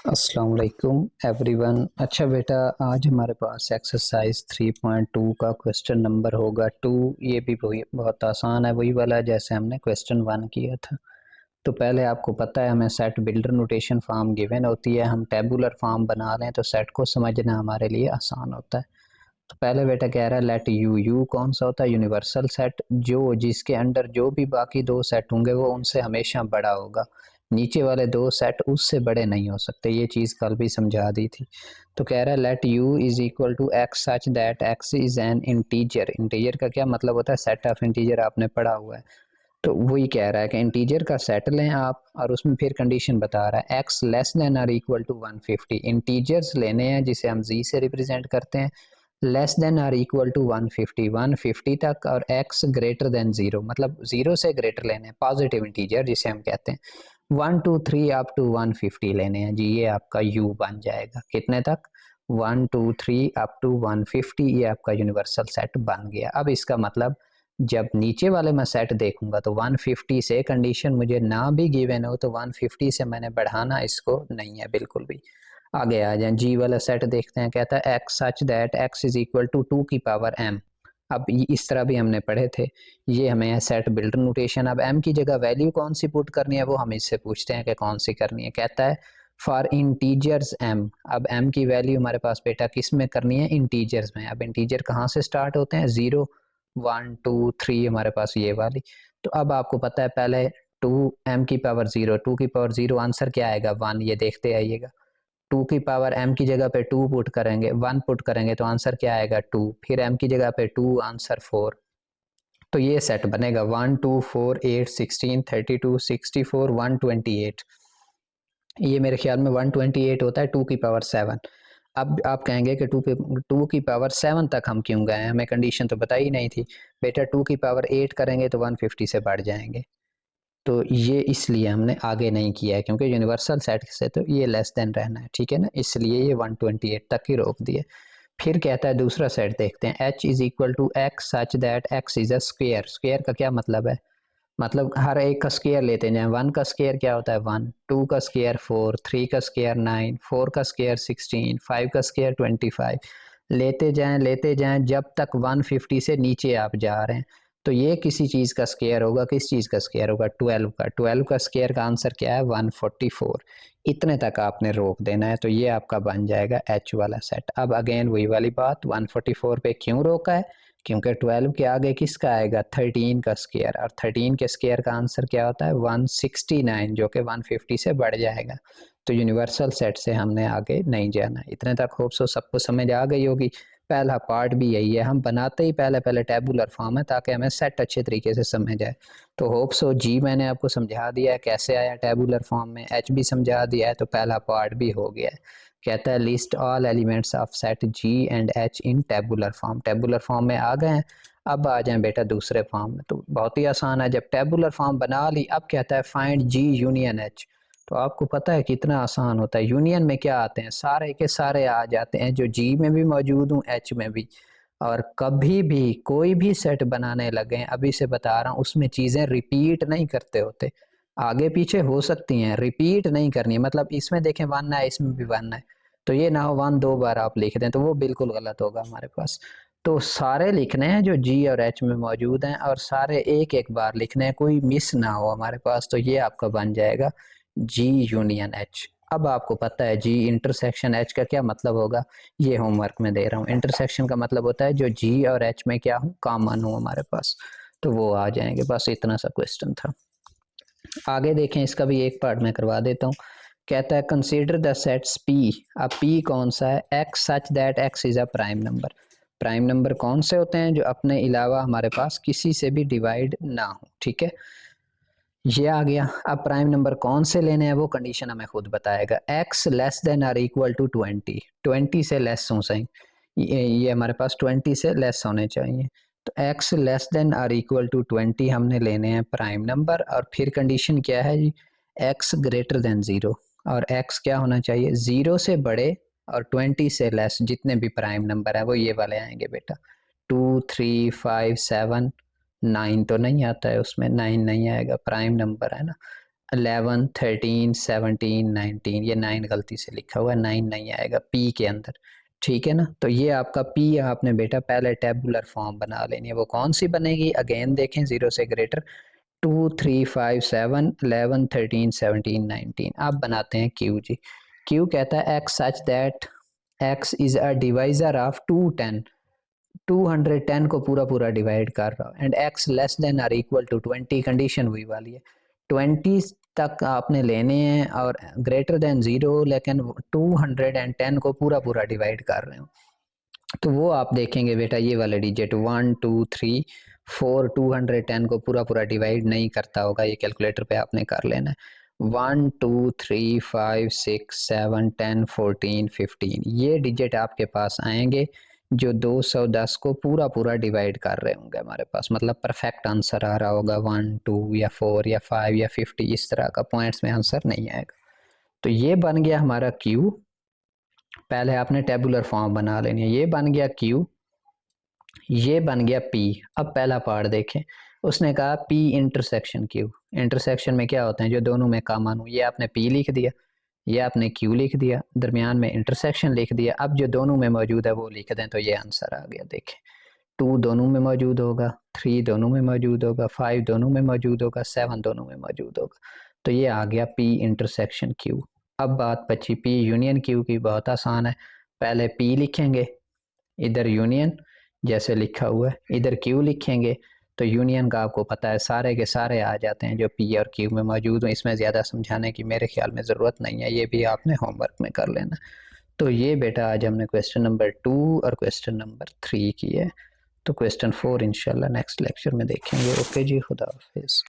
अस्सलाम वालेकुम एवरीवन। अच्छा बेटा, आज हमारे पास एक्सरसाइज 3.2 का क्वेश्चन नंबर होगा 2। ये भी वही बहुत आसान है, वही वाला है जैसे हमने क्वेश्चन 1 किया था। तो पहले आपको पता है हमें set builder notation form given होती है, हम टेबुलर फॉर्म बना लें तो सेट को समझना हमारे लिए आसान होता है। तो पहले बेटा कह रहा है लेट यू, यू कौन सा होता है? यूनिवर्सल सेट, जो जिसके अंडर जो भी बाकी दो सेट होंगे वो उनसे हमेशा बड़ा होगा, नीचे वाले दो सेट उससे बड़े नहीं हो सकते। ये चीज़ कल भी समझा दी थी। तो कह रहा है let U is equal to x such that x is an integer. Integer का क्या मतलब होता है? सेट ऑफ इंटीजर आपने पढ़ा हुआ है। तो वही कह रहा है कि इंटीजर का सेट लें आप, और उसमें फिर कंडीशन बता रहा है एक्स लेस देन और इक्वल टू 150। इंटीजर्स लेने हैं जिसे हम जी से रिप्रेजेंट करते हैं, लेस देन और इक्वल टू 150, 150 तक, और x ग्रेटर देन जीरो, मतलब जीरो से ग्रेटर लेने हैं, पॉजिटिव इंटीजर जिसे हम कहते हैं। 1 2 3 अप टू 150 लेने हैं जी, ये आपका u बन जाएगा। कितने तक? 1 2 3 अप टू 150, ये आपका यूनिवर्सल सेट बन गया। अब इसका मतलब जब नीचे वाले मैं सेट देखूंगा तो 150 से कंडीशन मुझे ना भी गिवन हो तो 150 से मैंने बढ़ाना इसको नहीं है बिल्कुल भी। आगे आ जाए, जी वाला सेट देखते हैं। कहता है x such that x is equal to 2 की पावर m। अब इस तरह भी हमने पढ़े थे, ये हमें है सेट बिल्डर नोटेशन। अब m की जगह वैल्यू कौन सी पुट करनी है वो हम इससे पूछते हैं कि कौन सी करनी है। कहता है फॉर इंटीजर्स m। अब m की वैल्यू हमारे पास बेटा किस में करनी है? इंटीजर्स में। अब इंटीजर कहाँ से स्टार्ट होते हैं? 0 1 2 3, हमारे पास ये वाली। तो अब आपको पता है पहले 2 m की पावर 0, 2 की पावर 0, आंसर क्या आएगा? 1। ये देखते आइएगा, 2 की पावर m की जगह पे 2 पुट करेंगे, 1 पुट करेंगे तो आंसर क्या आएगा? 2। फिर m की जगह पे 2, आंसर 4। तो ये सेट बनेगा 1 2 4 8 16 32 64 128। ये मेरे ख्याल में 128 होता है 2 की पावर 7। अब आप कहेंगे कि 2 की पावर 7 तक हम क्यों गए? हमें कंडीशन तो बताई नहीं थी। बेटा 2 की पावर 8 करेंगे तो 150 से बढ़ जाएंगे, तो ये इसलिए हमने आगे नहीं किया है, क्योंकि यूनिवर्सल सेट से तो ये लेस देन रहना है, ठीक है ना, इसलिए ये 128 तक ही रोक दिए। फिर कहता है दूसरा सेट देखते हैं, h is equal to x such that x is a square. Square का क्या मतलब है? मतलब हर एक का स्क्वेयर लेते हैं। 1 का स्क्वेयर क्या होता है? 1, 2 का स्क्वेयर 4, 3 का स्क्वेयर 9, 4 का स्क्वेयर 16, 5 का स्क्वेयर 25, लेते जाएं जब तक 150 से नीचे आप जा रहे हैं। तो ये किसी चीज़ का स्क्वेयर होगा, किस चीज़ का स्क्वेयर होगा? 12 का। 12 का स्क्वेयर का आंसर क्या है? 144। इतने तक आपने रोक देना है, तो ये आपका बन जाएगा एच वाला सेट। अब अगेन वही वाली बात, 144 पे क्यों रोका है? क्योंकि 12 के आगे किसका आएगा? 13 का स्क्वायर, और 13 के स्क्वायर का आंसर क्या होता है? 169, जो कि 150 से बढ़ जाएगा। तो यूनिवर्सल सेट से हमने आगे नहीं जाना। इतने तक होप सो सबको समझ आ गई होगी। पहला पार्ट भी यही है, हम बनाते ही पहले पहले टेबुलर फॉर्म है ताकि हमें सेट अच्छे तरीके से समझ आए। तो होप सो जी मैंने आपको समझा दिया है कैसे आया टेबुलर फॉर्म में, एच भी समझा दिया है, तो पहला पार्ट भी हो गया है। कहता है list all elements of set G and H in tabular form. Tabular form में आ गए हैं, अब आ जाएं बेटा दूसरे फॉर्म में। तो बहुत ही आसान है, जब टेबुलर फॉर्म बना ली अब कहता है फाइंड जी यूनियन एच। तो आपको पता है कितना आसान होता है। यूनियन में क्या आते हैं? सारे के सारे आ जाते हैं जो जी में भी मौजूद हूँ एच में भी। और कभी भी कोई भी सेट बनाने लगे, अभी से बता रहा हूँ, उसमें चीज़ें रिपीट नहीं करते होते। आगे पीछे हो सकती हैं, रिपीट नहीं करनी है। मतलब इसमें देखें 1 है, इसमें भी 1 है, तो ये ना हो 1 2 बार आप लिख दें, तो वो बिल्कुल गलत होगा हमारे पास। तो सारे लिखने हैं जो जी और एच में मौजूद हैं, और सारे एक एक बार लिखने हैं, कोई मिस ना हो हमारे पास। तो ये आपका बन जाएगा जी यूनियन एच। अब आपको पता है जी इंटरसेक्शन एच का क्या मतलब होगा, ये होमवर्क में दे रहा हूँ। इंटरसेक्शन का मतलब होता है जो जी और एच में क्या हो, कॉमन हो हमारे पास, तो वो आ जाएंगे। बस इतना सा क्वेश्चन था। आगे देखें, इसका भी एक पार्ट मैं करवा देता हूँ। कहता है कंसीडर द सेट्स पी। अब पी कौन सा है? X such that x is a prime number. Prime number कौन से होते हैं? जो अपने अलावा हमारे पास किसी से भी डिवाइड ना हो, ठीक है, ये आ गया। अब प्राइम नंबर कौन से लेने हैं वो कंडीशन हमें खुद बताएगा। X less than or equal to 20, 20 से लेस हो सही, ये हमारे पास 20 से लेस होने चाहिए। तो x less than or equal to 20 हमने लेने हैं प्राइम नंबर, और फिर कंडीशन क्या है जी? एक्स ग्रेटर देन ज़ीरो, और एक्स क्या होना चाहिए? ज़ीरो से बड़े और 20 से लेस जितने भी प्राइम नंबर है वो ये वाले आएंगे बेटा। 2 3 5 7, 9 तो नहीं आता है उसमें, 9 नहीं आएगा, प्राइम नंबर है ना। 11, 13, 17, 19, ये 9 गलती से लिखा हुआ है, 9 नहीं आएगा पी के अंदर, ठीक है ना। तो ये आपका पी आपने बेटा पहले टेबुलर फॉर्म बना लेनी है। वो कौन सी बनेगी, अगेन देखें, 0 से ग्रेटर 2, 3, 5, 7, 11, 13, 17, 19। अब बनाते हैं क्यू जी। क्यू कहता है x such that x is a divisor of 210, 210 को पूरा पूरा डिवाइड कर रहा हूँ, and x less than or equal to 20, condition हुई वाली है 20 तक आपने लेने हैं और ग्रेटर देन 0, लेकिन 210 को पूरा पूरा डिवाइड कर रहे हो। तो वो आप देखेंगे बेटा ये वाले डिजिट 1, 2, 3, 4, 210 को पूरा पूरा डिवाइड नहीं करता होगा, ये कैलकुलेटर पे आपने कर लेना है। 1, 2, 3, 5, 6, 7, 10, 14, 15 ये डिजिट आपके पास आएंगे जो 210 को पूरा पूरा डिवाइड कर रहे होंगे हमारे पास, मतलब परफेक्ट आंसर आ रहा होगा 1, 2 या 4 या 5 या 50, इस तरह का पॉइंट्स में आंसर नहीं आएगा। तो ये बन गया हमारा क्यू। पहले आपने टेबुलर फॉर्म बना लेनी है। ये बन गया क्यू, ये बन गया पी। अब पहला पार्ट देखें, उसने कहा पी इंटरसेक्शन क्यू। इंटरसेक्शन में क्या होते हैं, जो दोनों में कॉमन हो। ये आपने पी लिख दिया, ये आपने क्यू लिख दिया, दरमियान में इंटरसेक्शन लिख दिया। अब जो दोनों में मौजूद है वो लिख दें तो ये आंसर आ गया। देखें 2 दोनों में मौजूद होगा, 3 दोनों में मौजूद होगा, 5 दोनों में मौजूद होगा, 7 दोनों में मौजूद होगा। तो ये आ गया पी इंटरसेक्शन क्यू। अब बात बची पी यूनियन क्यू की। बहुत आसान है, पहले पी लिखेंगे, इधर यूनियन जैसे लिखा हुआ है, इधर क्यू लिखेंगे। तो यूनियन का आपको पता है सारे के सारे आ जाते हैं जो पी और क्यू में मौजूद हो। इसमें ज़्यादा समझाने की मेरे ख्याल में ज़रूरत नहीं है, ये भी आपने होमवर्क में कर लेना। तो ये बेटा आज हमने क्वेश्चन नंबर 2 और क्वेश्चन नंबर 3 की है। तो क्वेश्चन 4 इंशाल्लाह नेक्स्ट लेक्चर में देखेंगे। ओके जी, खुदा हाफिज़।